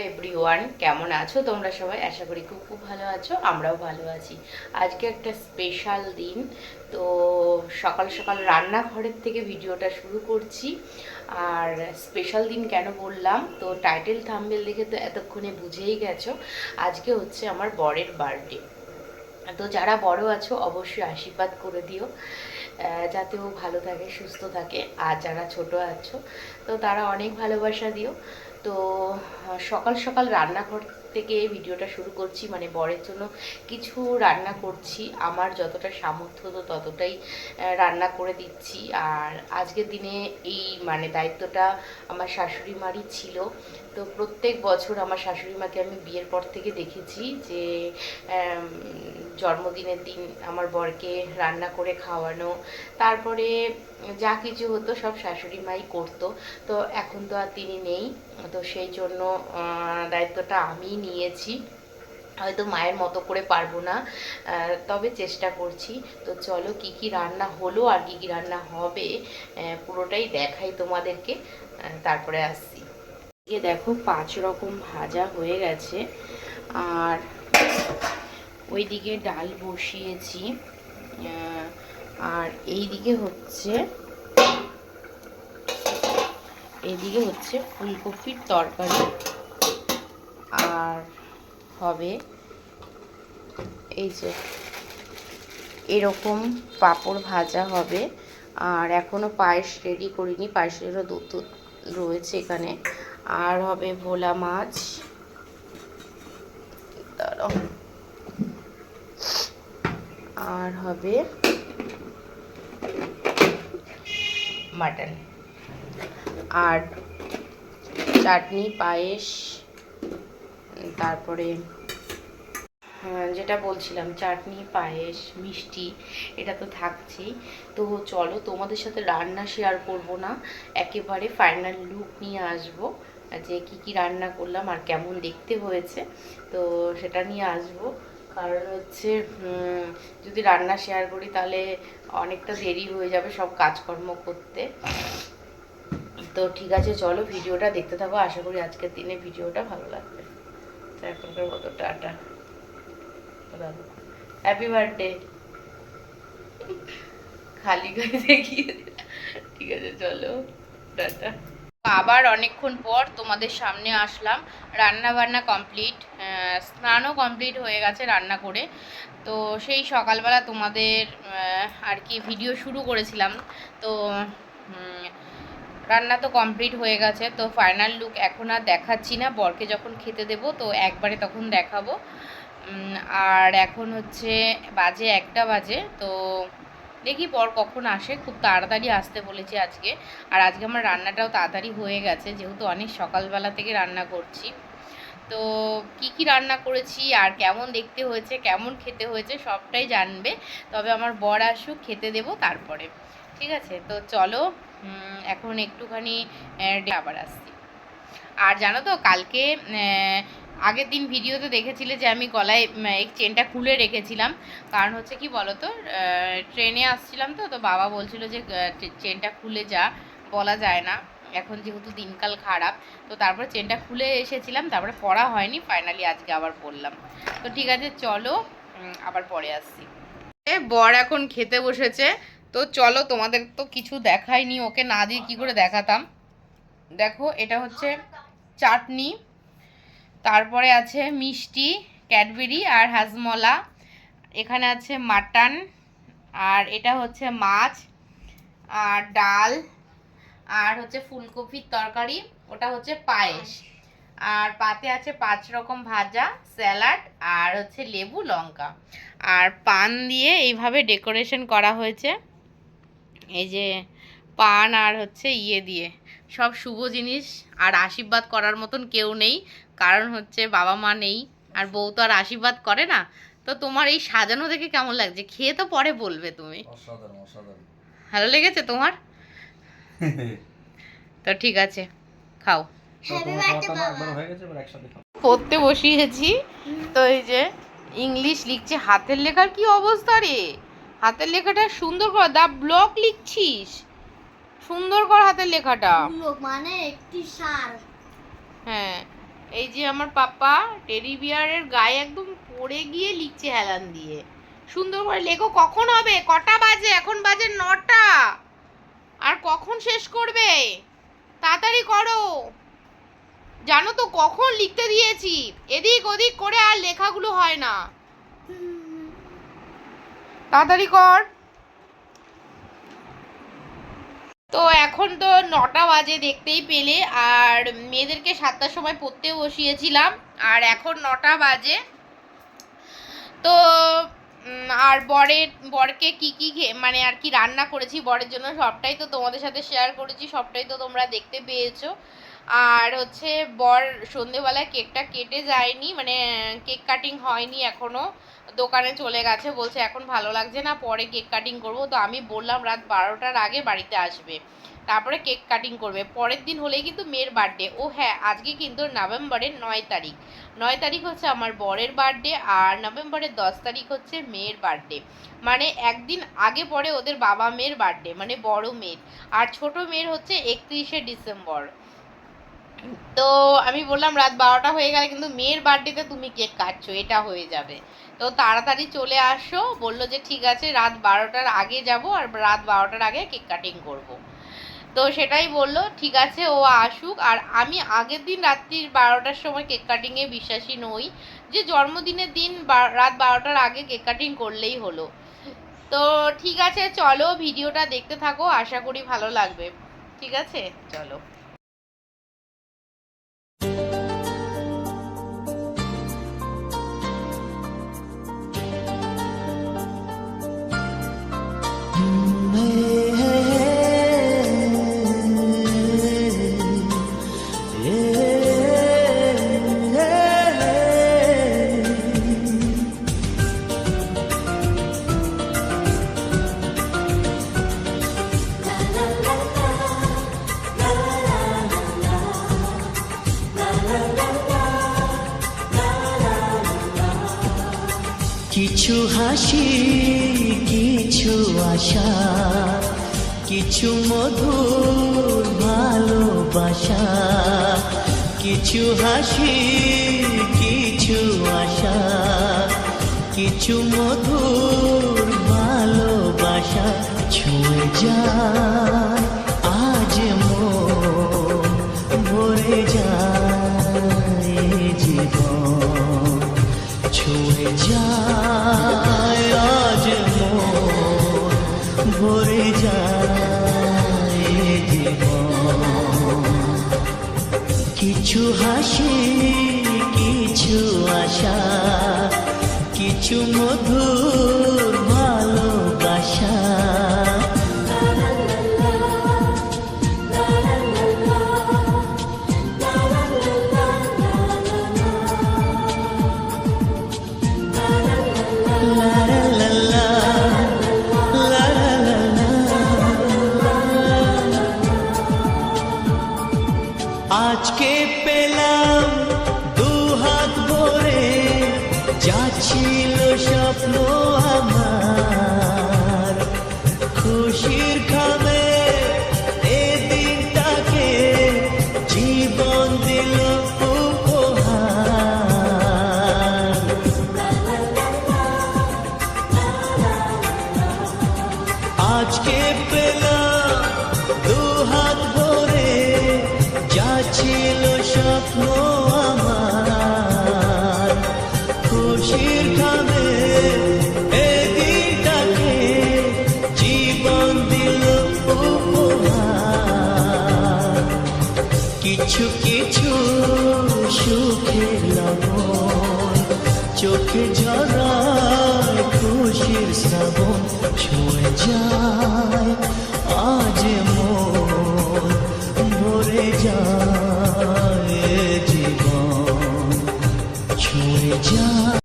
Everyone, কেমন আছো তোমরা সবাই? আশা করি খুব খুব ভালো আছো, আমরাও ভালো আছি। আজকে একটা স্পেশাল দিন, তো সকাল সকাল রান্নাঘরের থেকে ভিডিওটা শুরু করছি। আর স্পেশাল দিন কেন বললাম, তো টাইটেল থাম্বনেল দেখে তো এতক্ষণে বুঝেই গেছো। আজকে হচ্ছে আমার বরের বার্থডে। তো যারা বড় আছো অবশ্যই আশীর্বাদ করে দিও, যাতে ও ভালো থাকে, সুস্থ থাকে। আর যারা ছোট আছো তো তারা অনেক ভালোবাসা দিও। তো সকাল সকাল রান্নাঘর থেকে ভিডিওটা শুরু করছি, মানে বরের জন্য কিছু রান্না করছি। আমার যতটা সামর্থ্য তো ততটাই রান্না করে দিচ্ছি। আর আজকের দিনে এই মানে দায়িত্বটা আমার শাশুড়ি মারই ছিল। তো প্রত্যেক বছর আমার শাশুড়ি মাকে আমি বিয়ের পর থেকে দেখেছি যে জন্মদিনের দিন আমার বরকে রান্না করে খাওয়ানো, তারপরে যা কিছু হতো সব শাশুড়ি মাই করতো। তো এখন তো আর তিনি নেই, তো সেই জন্য দায়িত্বটা আমি নিয়েছি। হয়তো মায়ের মতো করে পারবো না, তবে চেষ্টা করছি। তো চলো কি কি রান্না হলো আর কি কি রান্না হবে পুরোটাই দেখাই তোমাদেরকে, তারপরে আসছি। দেখো 5 রকম ভাজা হয়ে গেছে, আর ওইদিকে ডাল বসিয়েছি, আর এইদিকে হচ্ছে ফুলকপির তরকারি, আর হবে এই যে এরকম পাঁপড় ভাজা হবে। আর এখনো পায়েস রেডি করিনি, পায়েসেরও দুধ রয়েছে এখানে। আর হবে ভোলা মাছ, আর হবে মাটন, আর চাটনি, পায়েস, তারপরে যেটা বলছিলাম চাটনি, পায়েস, মিষ্টি, এটা তো থাকছেই। তো চলো তোমাদের সাথে রান্না শেয়ার করব না, একেবারে ফাইনাল লুক নিয়ে আসব যে কি কি রান্না করলাম আর কেমন দেখতে হয়েছে, তো সেটা নিয়ে আসব। কারণ হচ্ছে যদি রান্না শেয়ার করি তাহলে অনেকটা দেরি হয়ে যাবে সব কাজকর্ম করতে। তো ঠিক আছে, চলো ভিডিওটা দেখতে থাকো, আশা করি আজকের দিনে ভিডিওটা ভালো লাগবে। তো এখনকার মতো টাটা, হ্যাপি বার্থডে। খালি গায়ে দেখিয়ে, ঠিক আছে চলো টাটা। আবার অনেকক্ষণ পর তোমাদের সামনে আসলাম, রান্না বান্না কমপ্লিট, স্নানও কমপ্লিট হয়ে গেছে রান্না করে। তো সেই সকালবেলা তোমাদের আর কি ভিডিও শুরু করেছিলাম। তো রান্না তো কমপ্লিট হয়ে গেছে, তো ফাইনাল লুক এখন আর দেখাচ্ছি না, বরকে যখন খেতে দেবো তো একবারে তখন দেখাবো। আর এখন হচ্ছে বাজে 1টা বাজে, তো দেখি বর কখন আসে, খুব তাড়াতাড়ি আসতে বলেছি আজকে। আর আজকে আমার রান্নাটাও তাড়াতাড়ি হয়ে গেছে, যেহেতু অনেক সকালবেলা থেকে রান্না করছি। তো কি কি রান্না করেছি আর কেমন দেখতে হয়েছে, কেমন খেতে হয়েছে সবটাই জানবে। তবে আমার বর আসুক, খেতে দেবো তারপরে, ঠিক আছে? তো চলো এখন একটুখানি আবার আসছি। আর জানো তো কালকে আগের দিন ভিডিওতে দেখেছিলে যে আমি গলায় এই চেনটা খুলে রেখেছিলাম। কারণ হচ্ছে কি বলো তো, ট্রেনে আসছিলাম, তো বাবা বলছিল যে চেনটা খুলে যা, বলা যায় না এখন যেহেতু দিনকাল খারাপ। তো তারপরে চেনটা খুলে এসেছিলাম, তারপরে পরা হয়নি, ফাইনালি আজকে আবার পরলাম। তো ঠিক আছে চলো, আবার পরে আসছি। বর এখন খেতে বসেছে, তো চলো তোমাদের তো কিছু দেখাইনি, ওকে না দিয়ে কি করে দেখাতাম। দেখো এটা হচ্ছে চাটনি, তারপরে আছে মিষ্টি, ক্যাডবেরি আর হাজমলা, এখানে আছে মাটন, আর এটা হচ্ছে মাছ, আর ডাল, আর হচ্ছে ফুলকপির তরকারি, ওটা হচ্ছে পায়েস, আর পাতে আছে 5 রকম ভাজা, স্যালাড, আর হচ্ছে লেবু, লঙ্কা, আর পান দিয়ে এইভাবে ডেকোরেশন করা হয়েছে। এই যে পান আর হচ্ছে ইয়ে দিয়ে সব শুভ জিনিস। আর আশীর্বাদ করার মতন কেউ নেই, কারণ হচ্ছে বাবা মা নেই, আর বউ তো আর আশীর্বাদ করে না। তো তোমার এই সাজানো দেখে কেমন লাগছে? খেয়ে তো পরে বলবে তুমি। অসাধারণ অসাধারণ। ভালো লেগেছে তোমার? তো ঠিক আছে, খাও। পড়তে বসিয়েছি, তো এই যে ইংলিশ লিখছে, হাতের লেখার কি অবস্থা রে? হাতের লেখাটা সুন্দর কর, দা ব্লক লিখছিস, সুন্দর কর হাতের লেখাটা। মানে একটি সার। হ্যাঁ, এই যে আমার পাপা টেডি বিয়ারের গায়ে একদম পড়ে গিয়ে লিখছে হেলান দিয়ে। সুন্দর করে লেখো। কখন হবে? কটা বাজে? এখন বাজে 9টা। আর কখন শেষ করবে? তাড়াতাড়ি করো। জানো তো কখন লিখতে দিয়েছি, এদিক ওদিক করে আর লেখাগুলো হয় না। তাড়াতাড়ি কর। তো এখন তো 9টা বাজে দেখতেই পেলে, আর মেয়েদেরকে 7টার সময় পড়তে বসিয়েছিলাম, আর এখন 9টা বাজে। তো আর বরকে কি কি মানে আর কি রান্না করেছি বরের জন্য সবটাই তো তোমাদের সাথে শেয়ার করেছি, সবটাই তো তোমরা দেখতে পেয়েছো। আর হচ্ছে বর সন্ধেবেলায় কেকটা কেটে যায়নি, মানে কেক কাটিং হয়নি এখনো, দোকানে চলে গেছে, বলছে এখন ভালো লাগছে না, পরে কেক কাটিং করবো। তো আমি বললাম রাত 12টার আগে বাড়িতে আসবে, তারপরে কেক কাটিং করবে। পরের দিন হলেই কিন্তু মেয়ের বার্থডে। ও হ্যাঁ, আজকে কিন্তু নভেম্বরের 9 তারিখ। 9 তারিখ হচ্ছে আমার বরের বার্থডে, আর নভেম্বরের 10 তারিখ হচ্ছে মেয়ের বার্থডে। মানে একদিন আগে পরে ওদের বাবা মেয়ের বার্থডে, মানে বড় মেয়ের। আর ছোট মেয়ের হচ্ছে 31শে ডিসেম্বর। তো আমি বললাম রাত 12টা হয়ে গেলে কিন্তু মেয়ের বার্থডেতে তুমি কেক কাটছো, এটা হয়ে যাবে, তো তাড়াতাড়ি চলে আসো। বললো যে ঠিক আছে রাত 12টার আগে যাব, আর রাত 12টার আগে কেক কাটিং করব। তো সেটাই বললো, ঠিক আছে ও আসুক। আর আমি আগের দিন রাত্রির 12টার সময় কেক কাটিংয়ে বিশ্বাসী নই, যে জন্মদিনের দিন রাত 12টার আগে কেক কাটিং করলেই হলো। তো ঠিক আছে, চলো ভিডিওটা দেখতে থাকো, আশা করি ভালো লাগবে। ঠিক আছে, চলো। কিছু হাসি, কিছু আশা, কিছু মধুর ভালোবাসা। কিছু হাসি, কিছু আশা, কিছু মধুর ভালোবাসা। ছুঁয়ে যায় আজ মন, ভরে যায় জীবন। ছুঁয়ে যায় আজ মন, ভরে যায় জীবন। কিছু হাসি, কিছু আশা, কিছু মধুর ভালোবাসা। আজকে পেলাম দুহাত ভরে, যাচ্ছিল স্বপ্ন আমার। খুশির খামে এ দিনটাকে জীবন দিল উপহার। আজকে পেলাম দুহাত ভরে, যাচ্ছিল স্বপ্ন আমার। খুশির খামে এ দিনটাকে জীবন দিল উপহার। কিছু কিছু সুখের লবণ, চোখে ঝরায় খুশির শ্রাবণ। ছুঁয়ে যায় আজ মন,